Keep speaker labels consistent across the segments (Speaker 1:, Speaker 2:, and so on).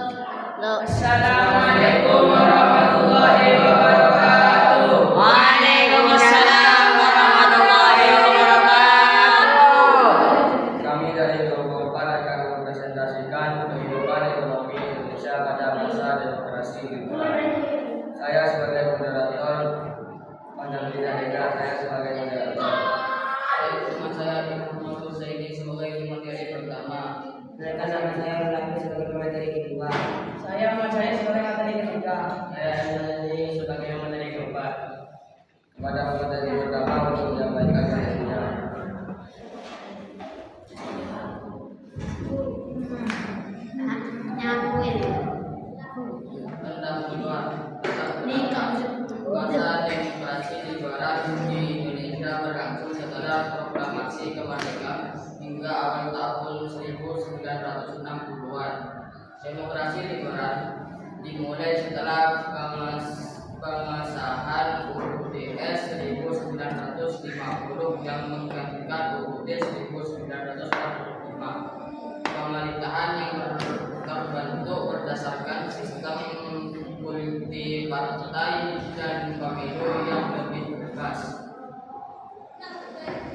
Speaker 1: Assalamualaikum warahmatullahi wabarakatuh.
Speaker 2: Waalaikumsalam warahmatullahi wabarakatuh.
Speaker 3: Kami dari kelompok 4 akan mempresentasikan kehidupan ekonomi Indonesia pada masa demokrasi liberal. Saya sebagai moderator, Panjangina Ega, saya sebagai moderator.
Speaker 4: Teman saya Muhammad Zaini sebagai materi pertama.
Speaker 2: Mereka nama saya Ulami sebagai materi kedua.
Speaker 1: Saya sebagai materi ketiga.
Speaker 4: Saya Zaini sebagai materi keempat.
Speaker 3: Kepada materi pertama untuk menyampaikan materinya.
Speaker 4: Tentang kedua, masa demokrasi liberal di Indonesia berlangsung setelah proklamasi kemerdekaan hingga awal tahun 1960-an. Demokrasi liberal dimulai setelah pengesahan UUD 1950 yang menggantikan UUD 1945. Pemerintahan yang terbentuk berdasarkan sistem multipartai dan pemilu yang lebih bebas.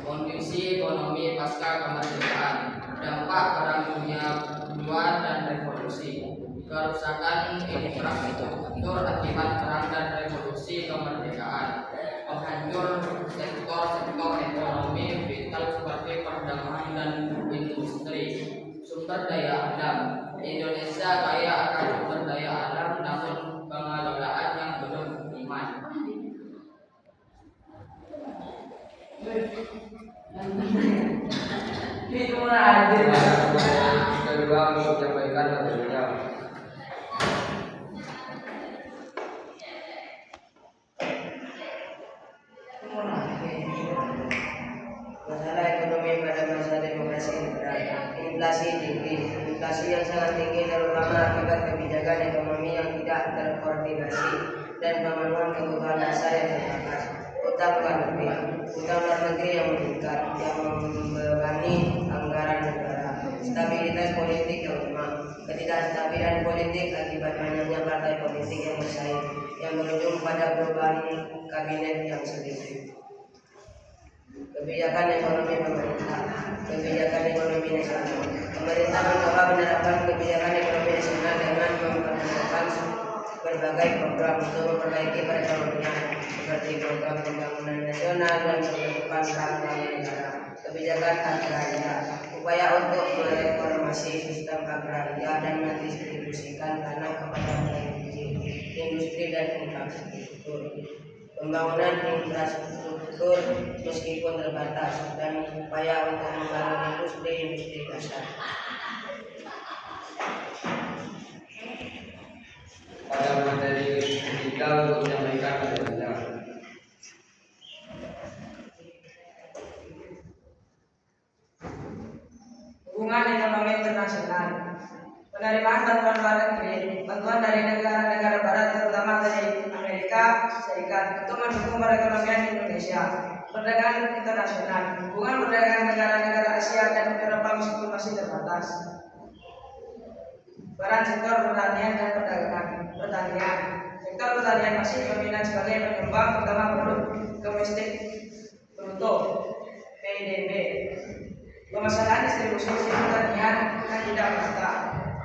Speaker 4: Kondisi ekonomi pasca kemerdekaan, dampak Perang Dunia II dan revolusi, kerusakan infrastruktur akibat perang dan revolusi kemerdekaan, penghancur sektor-sektor ekonomi vital seperti perdagangan dan industri. Sumber daya alam, Indonesia kaya akan sumber daya alam namun pengelolaan yang belum optimal.
Speaker 3: Kedua untuk menyampaikan materinya.
Speaker 2: Masalah ekonomi pada masa demokrasi liberal. Inflasi tinggi. Inflasi yang sangat tinggi terutama akibat kebijakan ekonomi yang tidak terkoordinasi dan pemenuhan kebutuhan dasar yang terbatas. Utang luar negeri yang meningkat yang membebani anggaran negara. Stabilitas politik yang lemah. Ketidakstabilan politik akibat banyaknya partai politik yang bersaing yang berujung pada perubahan kabinet yang sedikit. Kebijakan ekonomi pemerintah. Kebijakan ekonomi nasional. Pemerintah mencoba menerapkan kebijakan ekonomi nasional dengan memperkenalkan berbagai program untuk memperbaiki perekonomian seperti program pembangunan nasional dan penutupan bank negara. Kebijakan agraria. Upaya untuk mereformasi sistem agraria dan mendistribusikan tanah kepada petani kecil, industri dan infrastruktur. Pembangunan infrastruktur meskipun terbatas dan upaya untuk membangun industri dasar.
Speaker 3: Pada materi ketiga untuk menyampaikan materinya.
Speaker 1: Hubungan ekonomi internasional. Penerimaan bantuan luar negeri, bantuan dari negara-negara barat terutama dari Amerika Serikat untuk mendukung perekonomian Indonesia. Perdagangan internasional. Hubungan perdagangan negara-negara Asia dan Eropa meskipun masih terbatas. Peran sektor pertanian dan pertanian. Sektor pertanian masih dominan sebagai penyumbang utama produk domestik bruto (PDB). Permasalahan distribusi pertanian yang tidak merata.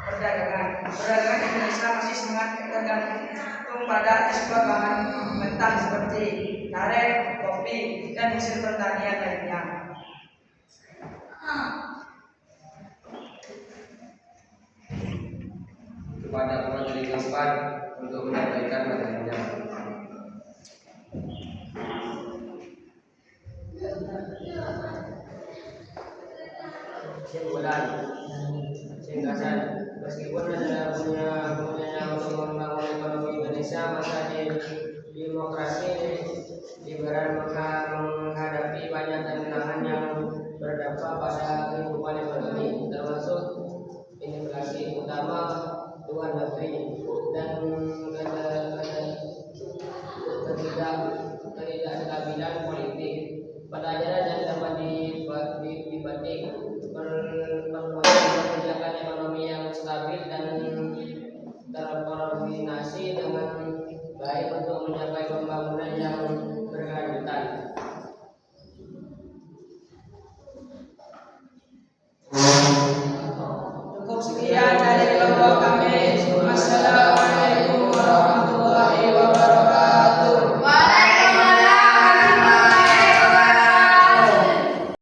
Speaker 1: Perdagangan Indonesia masih sangat tergantung pada ekspor bahan mentah seperti karet, kopi, dan hasil pertanian lainnya.
Speaker 3: Kepada materi keempat untuk menyampaikan materinya.
Speaker 4: Kesimpulan, singkatan, meskipun negara punya untuk membangun ekonomi Indonesia masa demokrasi liberal menghadapi banyak tantangan yang berdampak pada kehidupan ekonomi, termasuk inflasi utama luar negeri,